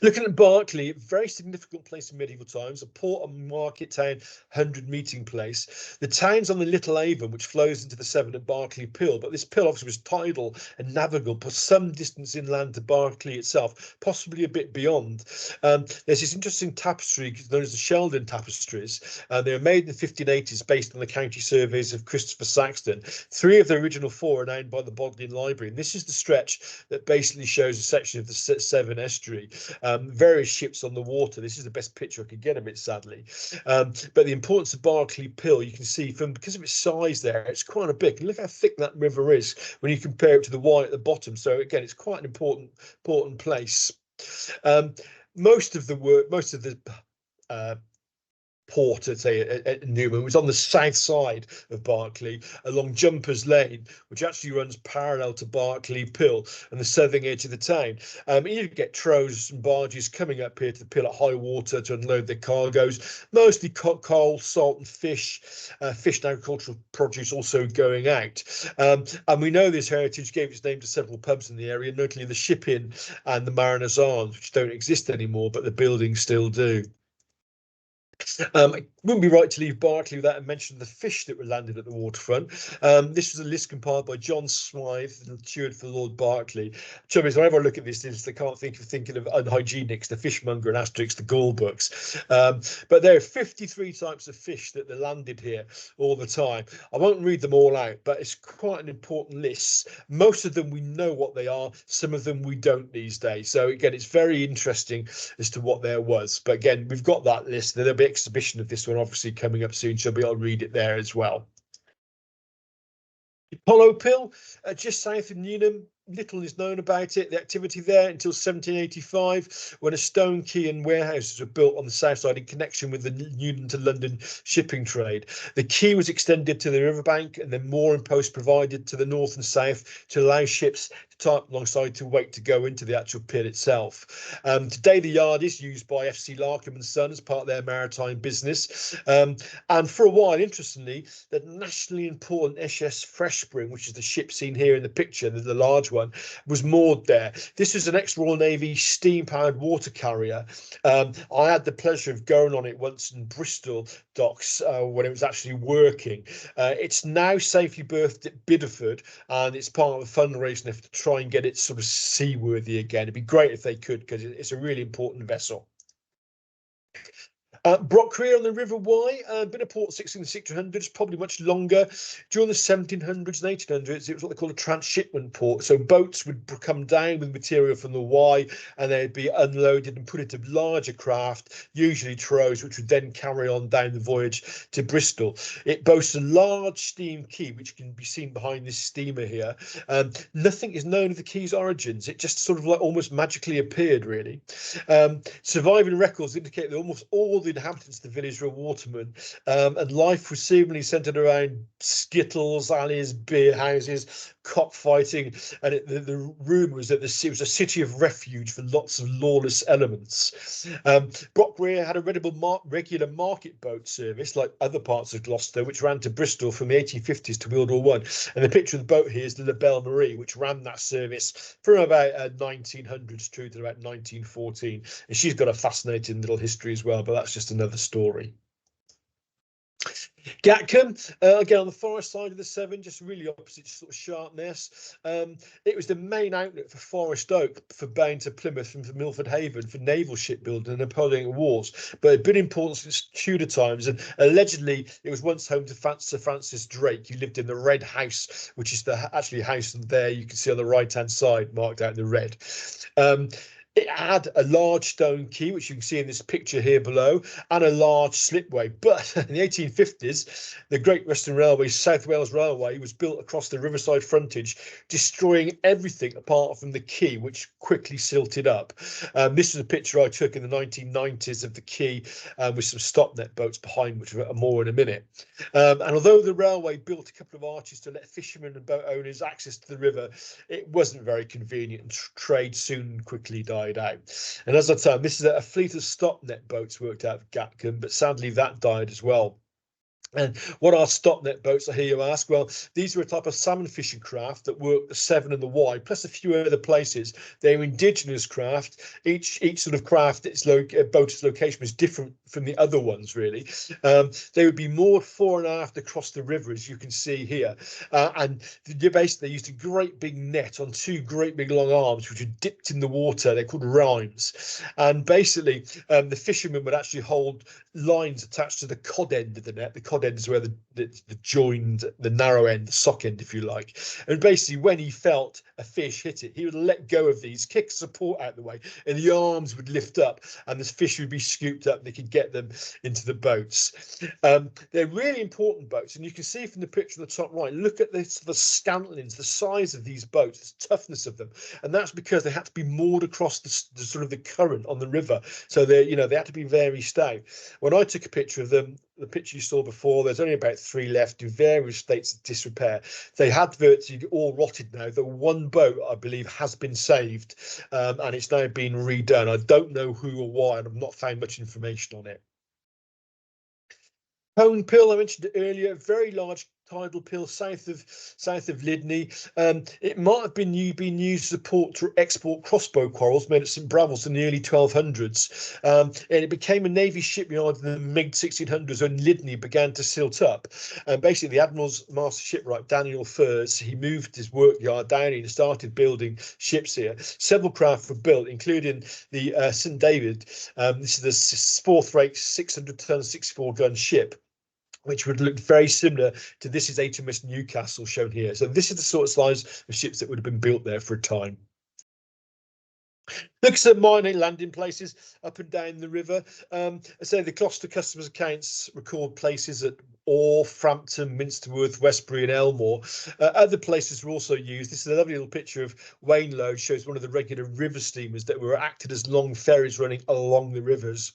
Looking at Berkeley, a very significant place in medieval times, a port and market town, 100 meeting place. The town's on the Little Avon, which flows into the Severn at Berkeley Pill, but this pill obviously was tidal and navigable for some distance inland to Berkeley itself, possibly a bit beyond. There's this interesting tapestry known as the Sheldon Tapestries. They were made in the 1580s based on the county surveys of Christopher Saxton. 3 of the original 4 are owned by the Bodleian Library, and this is the stretch that basically shows a section of the Severn estuary. Various ships on the water. This is the best picture I could get of it, sadly. But the importance of Berkeley Pill, you can see because of its size there, it's quite a big. Look how thick that river is when you compare it to the Wye at the bottom. So again, it's quite an important place. Most of the port at Newman was on the south side of Berkeley along Jumpers Lane, which actually runs parallel to Berkeley Pill and the southern edge of the town. You get trows and barges coming up here to the Pill at high water to unload their cargoes, mostly coal, salt and fish and agricultural produce also going out. And we know this heritage gave its name to several pubs in the area, notably the Ship Inn and the Mariners Arms, which don't exist anymore, but the buildings still do. It wouldn't be right to leave Berkeley without mentioning the fish that were landed at the waterfront. This was a list compiled by John Smythe, the steward for Lord Berkeley. Trouble is, whenever I look at this list, I can't think of thinking of Unhygienics, the Fishmonger and Asterix, the Gall books. But there are 53 types of fish that are landed here all the time. I won't read them all out, but it's quite an important list. Most of them we know what they are, some of them we don't these days. So again, it's very interesting as to what there was. But again, we've got that list. There'll be exhibition of this one obviously coming up soon, so I'll read it there as well. Apollo Pill, just south of Newnham, little is known about it, the activity there, until 1785, when a stone quay and warehouses were built on the south side in connection with the Newton to London shipping trade. The quay was extended to the riverbank, and then mooring posts provided to the north and south to allow ships to tie up alongside to wait to go into the actual pier itself. Today, the yard is used by FC Larkham and Son as part of their maritime business. And for a while, interestingly, the nationally important SS Freshspring, which is the ship seen here in the picture, the large one, was moored there. This is an ex-Royal Navy steam-powered water carrier. I had the pleasure of going on it once in Bristol docks when it was actually working. It's now safely berthed at Bideford, and it's part of a fundraising effort to try and get it sort of seaworthy again. It'd be great if they could, because it's a really important vessel. Brockrear on the River Wye, been a port 1600s, probably much longer. During the 1700s and 1800s, it was what they call a transshipment port. So boats would come down with material from the Wye, and they'd be unloaded and put into larger craft, usually trows, which would then carry on down the voyage to Bristol. It boasts a large steam quay, which can be seen behind this steamer here. Nothing is known of the quay's origins. It just sort of like almost magically appeared, really. Surviving records indicate that almost all the inhabitants of the village were watermen, and life was seemingly centered around skittles, alleys, beer houses, cockfighting, and the rumour was that it was a city of refuge for lots of lawless elements. Brockrear had a regular market boat service, like other parts of Gloucester, which ran to Bristol from the 1850s to Wildhall 1. And the picture of the boat here is the La Belle Marie, which ran that service from about 1900s through to about 1914. And she's got a fascinating little history as well, but that's just another story. Gatcombe, again on the forest side of the Severn, just really opposite sort of Sharpness. It was the main outlet for Forest Oak, for bound to Plymouth from Milford Haven for naval shipbuilding and Napoleonic wars, but it had been important since Tudor times, and allegedly it was once home to Sir Francis Drake, who lived in the Red House, which is the actually house there you can see on the right-hand side marked out in the red. It had a large stone quay, which you can see in this picture here below, and a large slipway. But in the 1850s, the Great Western Railway, South Wales Railway, was built across the riverside frontage, destroying everything apart from the quay, which quickly silted up. This is a picture I took in the 1990s of the quay with some stopnet boats behind, which are more in a minute. And although the railway built a couple of arches to let fishermen and boat owners access to the river, it wasn't very convenient, and trade soon quickly died out. And as I said, this is a fleet of stopnet boats worked out of Gatcombe, but sadly that died as well. And what are stopnet boats, I hear you ask? Well, these were a type of salmon fishing craft that worked the Severn and the Wye, plus a few other places. They're indigenous craft. Each sort of craft, its boat's location was different from the other ones, really. They would be moored fore and aft across the river, as you can see here. And basically, they used a great big net on two great big long arms, which were dipped in the water. They're called rhymes. And basically, the fishermen would actually hold lines attached to the cod end of the net. The cod end is where the joined, the narrow end, the sock end, if you like. And basically, when he felt a fish hit it, he would let go of these, kick support out of the way, and the arms would lift up, and the fish would be scooped up, and they could get them into the boats. They're really important boats, and you can see from the picture on the top right, look at the scantlings, the size of these boats, the toughness of them, and that's because they had to be moored across the sort of the current on the river, so they had to be very stout. When I took a picture of them, the picture you saw before, there's only about 3 left in various states of disrepair. They had virtually all rotted now. The one boat, I believe, has been saved, and it's now been redone. I don't know who or why, and I've not found much information on it. Cone Pill, I mentioned it earlier, very large tidal pill south of Lydney. It might have been used as a port to export crossbow quarrels made at St Bravils in the early 1200s, and it became a navy shipyard in the mid 1600s when Lydney began to silt up. And basically, the Admiral's master shipwright Daniel Furs, he moved his work yard down and started building ships here. Several craft were built, including the St David. This is the fourth rate 600-ton, 64-gun ship, which would look very similar to this is HMS Newcastle shown here. So this is the sort of size of ships that would have been built there for a time. Looks at mining landing places up and down the river. I say the Gloucester customers accounts record places at Orr, Frampton, Minsterworth, Westbury, and Elmore. Other places were also used. This is a lovely little picture of Wainlow. Shows one of the regular river steamers that were acted as long ferries running along the rivers,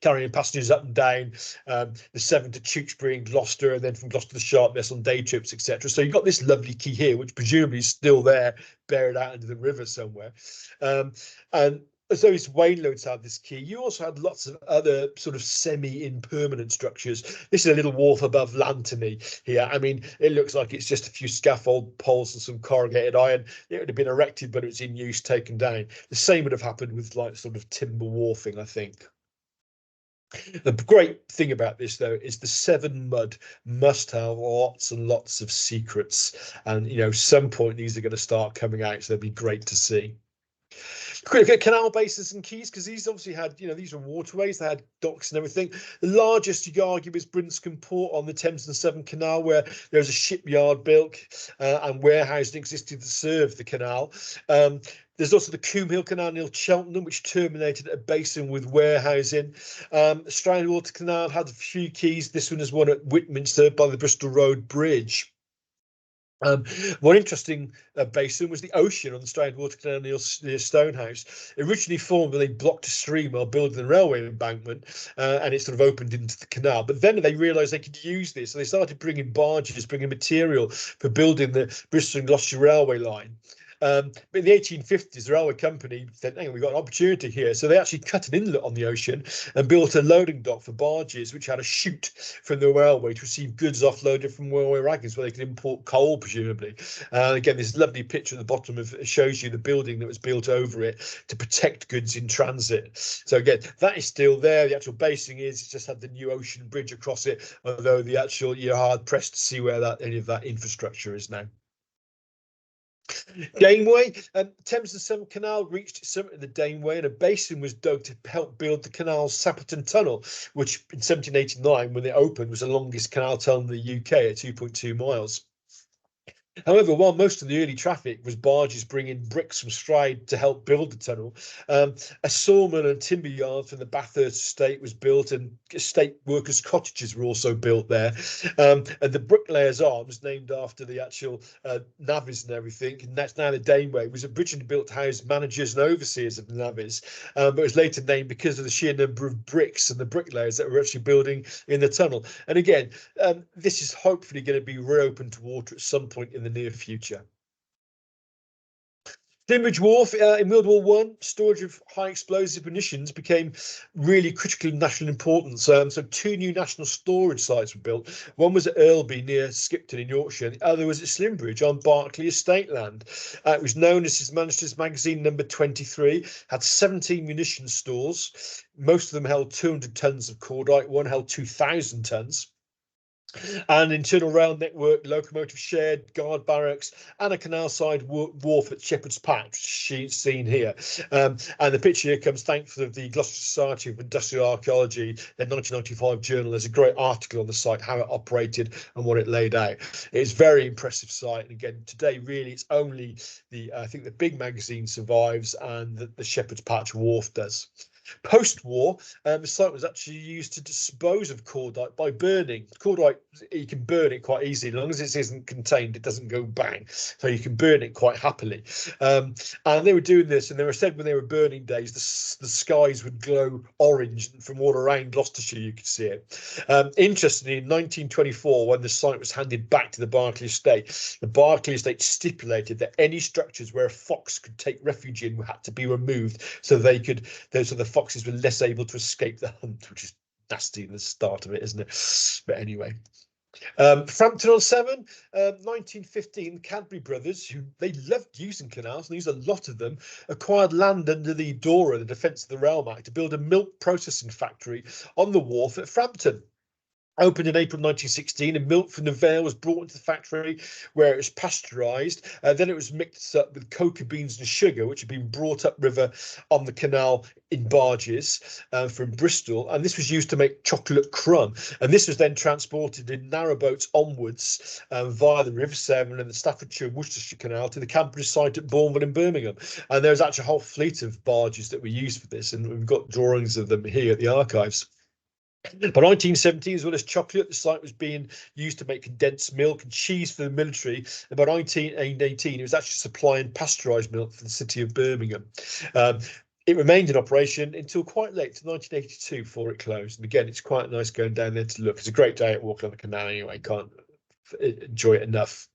carrying passengers up and down the Severn to Tewkesbury and Gloucester, and then from Gloucester to Sharpness on day trips, etc. So you've got this lovely quay here, which presumably is still there, buried out into the river somewhere. And as those Wainloads had this quay, you also had lots of other sort of semi-impermanent structures. This is a little wharf above Lantony here. I mean, it looks like it's just a few scaffold poles and some corrugated iron. It would have been erected, but it's in use, taken down. The same would have happened with like sort of timber wharfing, I think. The great thing about this, though, is the Severn mud must have lots and lots of secrets. And, you know, some point these are going to start coming out. So they'll be great to see. Quick at canal bases and quays, because these obviously had, you know, these were waterways, they had docks and everything. The largest, you could argue, is Brinscombe Port on the Thames and Severn Canal, where there was a shipyard built and warehousing existed to serve the canal. There's also the Coombe Hill Canal near Cheltenham, which terminated at a basin with warehousing. Strand Water Canal had a few quays. This one is one at Whitminster by the Bristol Road Bridge. One interesting basin was the ocean on the Strand Water Canal near Stonehouse. Originally formed when they blocked a stream while building the railway embankment, and it sort of opened into the canal. But then they realised they could use this, so they started bringing barges, bringing material for building the Bristol and Gloucestershire railway line. But in the 1850s, the railway company said, hang on, we've got an opportunity here. So they actually cut an inlet on the ocean and built a loading dock for barges, which had a chute from the railway to receive goods offloaded from railway wagons where they could import coal, presumably. Again, this lovely picture at the bottom of it shows you the building that was built over it to protect goods in transit. So again, that is still there. The actual basing is, it's just had the new ocean bridge across it, although the actual, you're hard pressed to see where that any of that infrastructure is now. Daneway, Thames and Severn Canal reached its summit in the Daneway, and a basin was dug to help build the canal's Sapperton Tunnel, which in 1789, when it opened, was the longest canal tunnel in the UK at 2.2 miles. However, while most of the early traffic was barges bringing bricks from Stride to help build the tunnel, a sawmill and timber yard from the Bathurst estate was built, and estate workers' cottages were also built there. And the Bricklayers Arms, named after the actual navvies and everything, and that's now the Daneway, was originally built to house managers and overseers of the navvies, but was later named because of the sheer number of bricks and the bricklayers that were actually building in the tunnel. And again, this is hopefully going to be reopened to water at some point in the near future. Dimridge Wharf in World War One, storage of high explosive munitions became really critical in national importance. So two new national storage sites were built. One was at Earlby near Skipton in Yorkshire, and the other was at Slimbridge on Berkeley estate land. It was known as His Majesty's Magazine number 23, had 17 munition stores. Most of them held 200 tons of cordite, one held 2,000 tons. An internal rail network, locomotive shed, guard barracks, and a canal side wharf at Shepherd's Patch, seen here. And the picture here comes thanks to the Gloucester Society of Industrial Archaeology, their 1995 journal. There's a great article on the site, how it operated and what it laid out. It's a very impressive site. And again, today, really, it's only I think the big magazine survives and the Shepherd's Patch wharf does. Post-war, the site was actually used to dispose of cordite by burning. Cordite, you can burn it quite easily. As long as it isn't contained, it doesn't go bang. So you can burn it quite happily. And they were doing this, and they were said when they were burning days, the skies would glow orange from all around Gloucestershire. You could see it. Interestingly, in 1924, when the site was handed back to the Berkeley estate, the Berkeley estate stipulated that any structures where a fox could take refuge in had to be removed, so the foxes were less able to escape the hunt, which is nasty at the start of it, isn't it? But anyway, Frampton on Severn, 1915, Cadbury brothers, who they loved using canals, and used a lot of them, acquired land under the DORA, the Defence of the Realm Act, to build a milk processing factory on the wharf at Frampton. Opened in April 1916, and milk from the Vale was brought into the factory where it was pasteurised. Then it was mixed up with cocoa beans and sugar, which had been brought up river on the canal in barges from Bristol. And this was used to make chocolate crumb. And this was then transported in narrowboats onwards via the River Severn and the Staffordshire and Worcestershire Canal to the Cambridge site at Bournemouth and Birmingham. And there's actually a whole fleet of barges that were used for this. And we've got drawings of them here at the archives. By 1917, as well as chocolate, the site was being used to make condensed milk and cheese for the military. And by 1918, it was actually supplying pasteurised milk for the city of Birmingham. It remained in operation until quite late, to 1982, before it closed. And again, it's quite nice going down there to look. It's a great day at walking on the canal anyway. Can't enjoy it enough.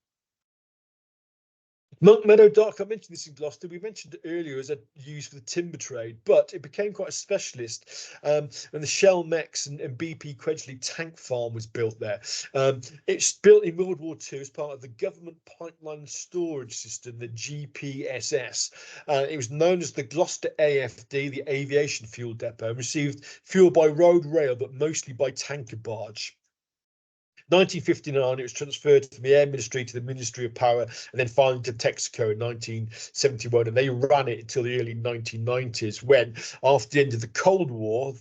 Monk Meadow Dock, I mentioned this in Gloucester. We mentioned it earlier as a used for the timber trade, but it became quite a specialist when the Shell Mex and BP Quedgeley tank farm was built there. It's built in World War II as part of the government pipeline storage system, the GPSS. It was known as the Gloucester AFD, the aviation fuel depot, and received fuel by road, rail, but mostly by tanker barge. 1959, it was transferred from the Air Ministry to the Ministry of Power, and then finally to Texaco in 1971. And they ran it until the early 1990s, when, after the end of the Cold War,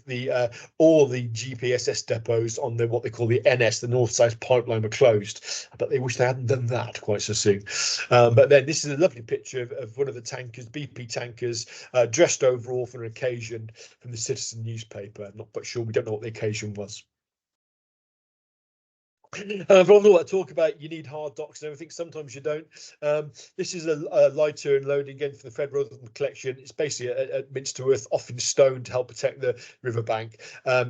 all the GPSS depots on what they call the NS, the North-South Pipeline, were closed. But they wish they hadn't done that quite so soon. But then this is a lovely picture of one of the tankers, BP tankers, dressed overall for an occasion, from the Citizen newspaper. I'm not quite sure. We don't know what the occasion was. For all that talk about you need hard docks and everything, sometimes you don't. This is a lighter and loading again for the Federal collection. It's basically a Minsterworth off in stone to help protect the riverbank.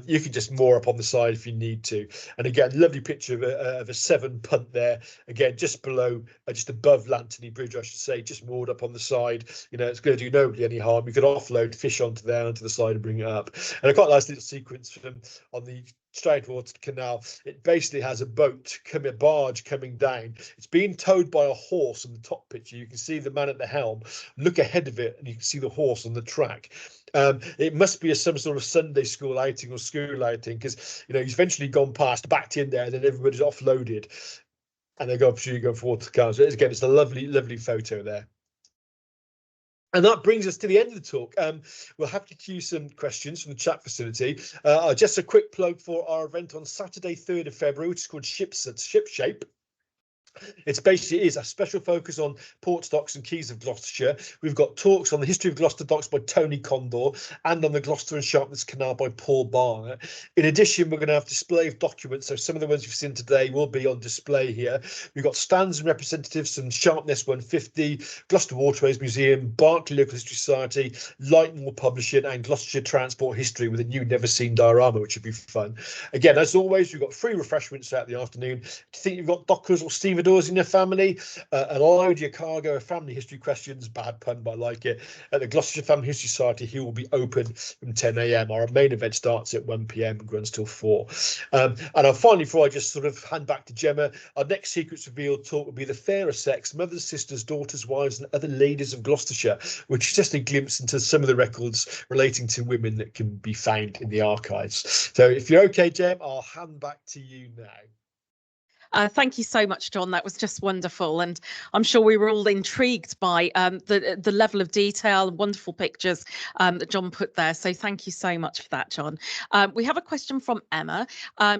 You can just moor up on the side if you need to. And again, lovely picture of a Severn punt there. Again, just below, just above Lantony Bridge, I should say, just moored up on the side. You know, it's going to do nobody any harm. You could offload fish onto there, onto the side, and bring it up. And a quite nice little sequence from on the Stroudwater Canal. It basically has a barge coming down. It's being towed by a horse in the top picture. You can see the man at the helm look ahead of it, and you can see the horse on the track. It must be some sort of Sunday school outing or school outing, because he's eventually gone past, backed in there, and then everybody's offloaded, and they go up to go forward to cars. Again, it's a lovely photo there. And that brings us to the end of the talk. We'll have to queue some questions from the chat facility. Just a quick plug for our event on Saturday, 3rd of February, which is called Ship Shape. It's basically a special focus on ports, docks and quays of Gloucestershire. We've got talks on the history of Gloucester docks by Tony Condor and on the Gloucester and Sharpness Canal by Paul Barner. In addition, we're going to have display of documents. So some of the ones you've seen today will be on display here. We've got stands and representatives from Sharpness 150, Gloucester Waterways Museum, Berkeley Local History Society, Lightmore Publishing and Gloucestershire Transport History with a new never seen diorama, which would be fun. Again, as always, we've got free refreshments throughout the afternoon. Do you think you've got dockers or stevedores in your family? An load your cargo of family history questions, bad pun, but I like it, at the Gloucestershire Family History Society. He will be open from 10 a.m. Our main event starts at 1 p.m. and runs till 4. And finally, before I just sort of hand back to Gemma, our next Secrets Revealed talk will be the fairer sex, mothers, sisters, daughters, wives and other ladies of Gloucestershire, which is just a glimpse into some of the records relating to women that can be found in the archives. So if you're okay, Gem, I'll hand back to you now. Thank you so much, John. That was just wonderful, and I'm sure we were all intrigued by the level of detail and wonderful pictures that John put there. So thank you so much for that, John. We have a question from Emma.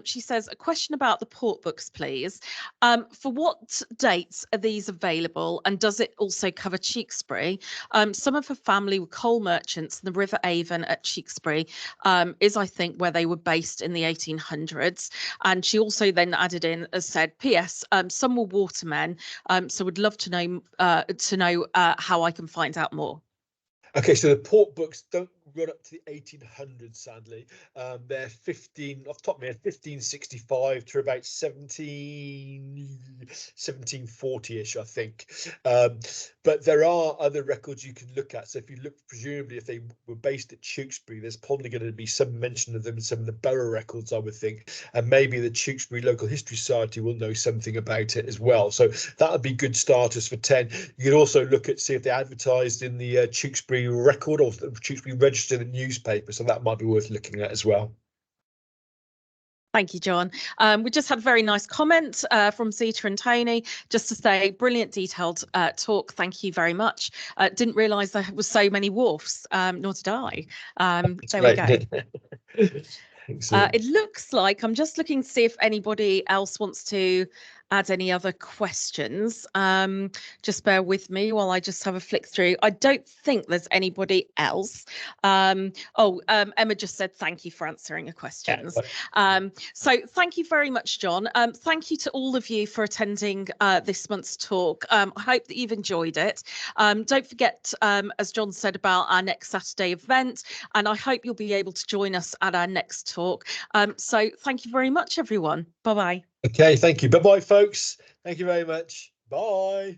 She says, a question about the port books, please. For what dates are these available, and does it also cover Tewkesbury? Some of her family were coal merchants, and the River Avon at Tewkesbury is, I think, where they were based in the 1800s. And she also then added in, as said, P.S. Some were watermen, so would love to know how I can find out more. Okay, so the port books don't run up to the 1800s, sadly. They're off the top of my head, 1565 to about 1740-ish, I think. But there are other records you can look at. So if you look, presumably, if they were based at Tewkesbury, there's probably going to be some mention of them in some of the borough records, I would think. And maybe the Tewkesbury Local History Society will know something about it as well. So that would be good starters for 10. You could also look at, see if they advertised in the Tewkesbury Record or the Tewkesbury Register, the newspaper. So that might be worth looking at as well. Thank you, John. We just had a very nice comment from Zita and Tony, just to say, brilliant detailed talk. Thank you very much. Didn't realise there was so many wharfs, nor did I. There we go. It looks like, I'm just looking to see if anybody else wants to add any other questions. Just bear with me while I just have a flick through. I don't think there's anybody else. Emma just said thank you for answering the questions. So thank you very much, John. Thank you to all of you for attending this month's talk. I hope that you've enjoyed it. Don't forget, as John said, about our next Saturday event, and I hope you'll be able to join us at our next talk. So thank you very much, everyone. Bye-bye. Okay, thank you. Bye-bye, folks. Thank you very much. Bye.